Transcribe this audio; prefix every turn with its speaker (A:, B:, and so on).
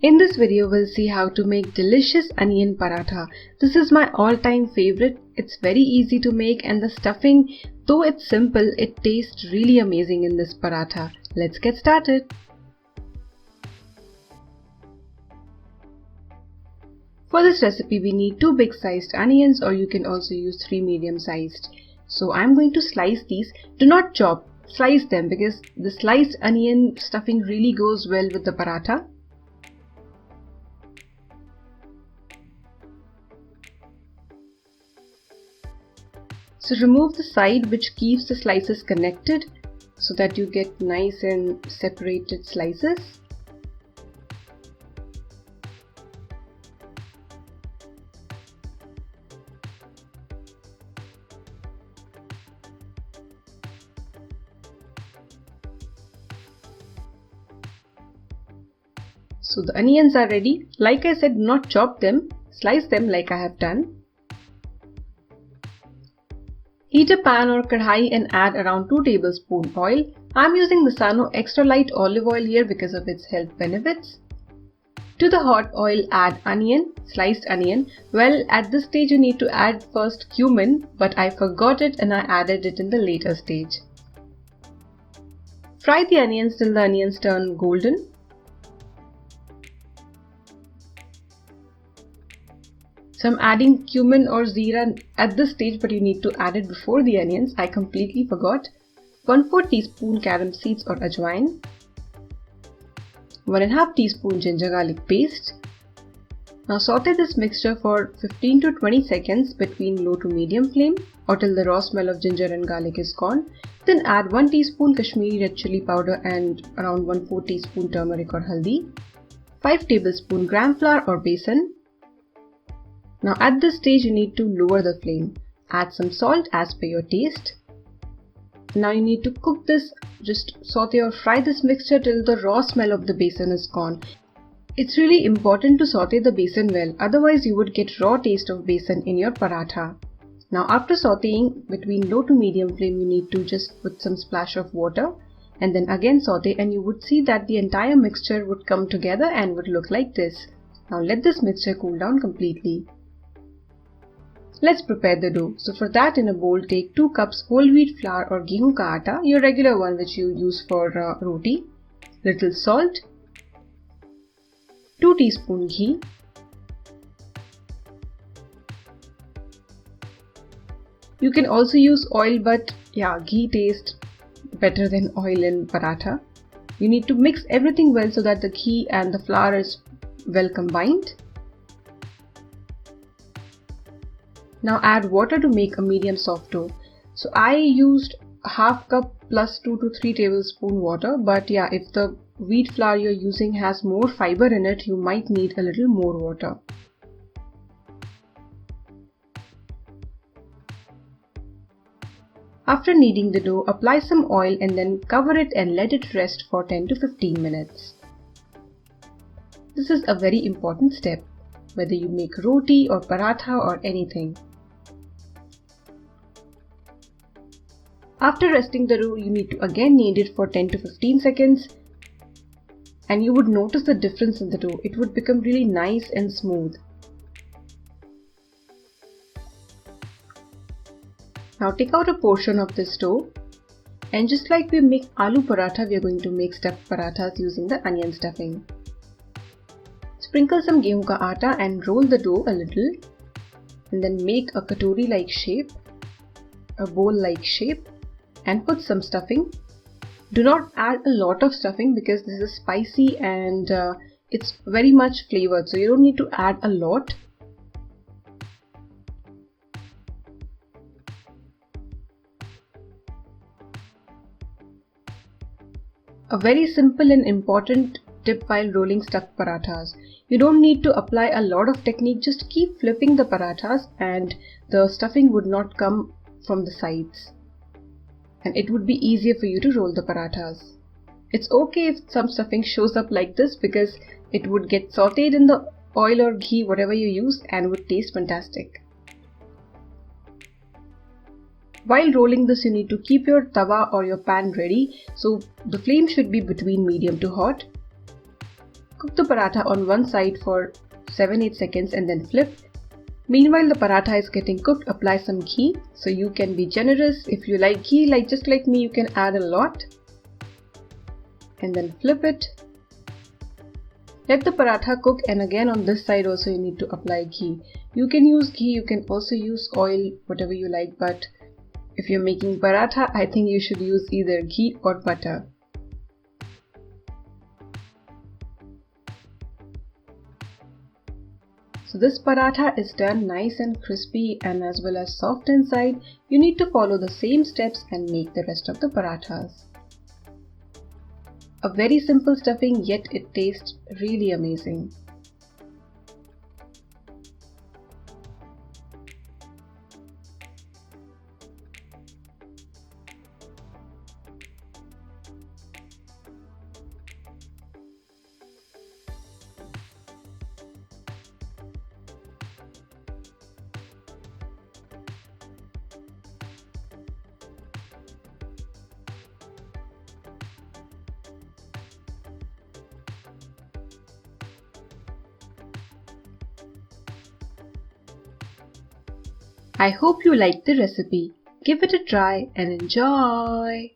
A: In this video, we'll see how to make delicious onion paratha. This is my all-time favorite. It's very easy to make and the stuffing, though it's simple, it tastes really amazing in this paratha. Let's get started. For this recipe, we need 2 big-sized onions, or you can also use 3 medium-sized. So I'm going to slice these. Do not chop, slice them because the sliced onion stuffing really goes well with the paratha. So remove the side which keeps the slices connected so that you get nice and separated slices. So the onions are ready. Like I said, do not chop them, slice them like I have done. Heat a pan or kadhai and add around 2 tablespoons oil. I am using Disano extra light olive oil here because of its health benefits. To the hot oil add onion, sliced onion. Well, at this stage you need to add first cumin, but I forgot it and I added it in the later stage. Fry the onions till the onions turn golden. So I'm adding cumin or Jeera at this stage, but you need to add it before the onions. I completely forgot. 1/4 teaspoon carom seeds or Ajwain. 1/2 teaspoon ginger garlic paste. Now saute this mixture for 15 to 20 seconds between low to medium flame or till the raw smell of ginger and garlic is gone. Then add 1 teaspoon Kashmiri red chilli powder and around 1/4 teaspoon turmeric or haldi. 5 tablespoon gram flour or besan. Now at this stage you need to lower the flame. Add some salt as per your taste. Now you need to cook this, just saute or fry this mixture till the raw smell of the besan is gone. It's really important to saute the besan well, otherwise you would get raw taste of besan in your paratha. Now after sauteing between low to medium flame, you need to just put some splash of water and then again saute, and you would see that the entire mixture would come together and would look like this. Now let this mixture cool down completely. Let's prepare the dough. So for that, in a bowl take 2 cups whole wheat flour or Gehun ka atta, your regular one which you use for roti, little salt, 2 teaspoon ghee, you can also use oil, but yeah, ghee tastes better than oil in paratha. You need to mix everything well so that the ghee and the flour is well combined. Now add water to make a medium soft dough. So I used 1/2 cup plus 2 to 3 tablespoon water, but yeah, if the wheat flour you're using has more fiber in it, you might need a little more water. After kneading the dough, apply some oil and then cover it and let it rest for 10 to 15 minutes. This is a very important step, whether you make roti or paratha or anything. After resting the dough, you need to again knead it for 10 to 15 seconds and you would notice the difference in the dough. It would become really nice and smooth. Now take out a portion of this dough and just like we make aloo paratha, we are going to make stuffed parathas using the onion stuffing. Sprinkle some Gehun ka atta and roll the dough a little and then make a katori like shape, a bowl like shape, and put some stuffing. Do not add a lot of stuffing because this is spicy and it's very much flavored, so you don't need to add a lot. A very simple and important tip while rolling stuffed parathas. You don't need to apply a lot of technique, just keep flipping the parathas and the stuffing would not come from the sides. And it would be easier for you to roll the parathas. It's okay if some stuffing shows up like this because it would get sauteed in the oil or ghee, whatever you use, and would taste fantastic. While rolling this, you need to keep your tawa or your pan ready, so the flame should be between medium to hot. Cook the paratha on one side for 7-8 seconds and then flip. Meanwhile, the paratha is getting cooked, apply some ghee. So you can be generous. If you like ghee, just like me, you can add a lot. And then flip it. Let the paratha cook, and again on this side also you need to apply ghee. You can use ghee, you can also use oil, whatever you like, but if you're making paratha, I think you should use either ghee or butter. So this paratha is done nice and crispy and as well as soft inside. You need to follow the same steps and make the rest of the parathas. A very simple stuffing, yet it tastes really amazing. I hope you liked the recipe. Give it a try and enjoy!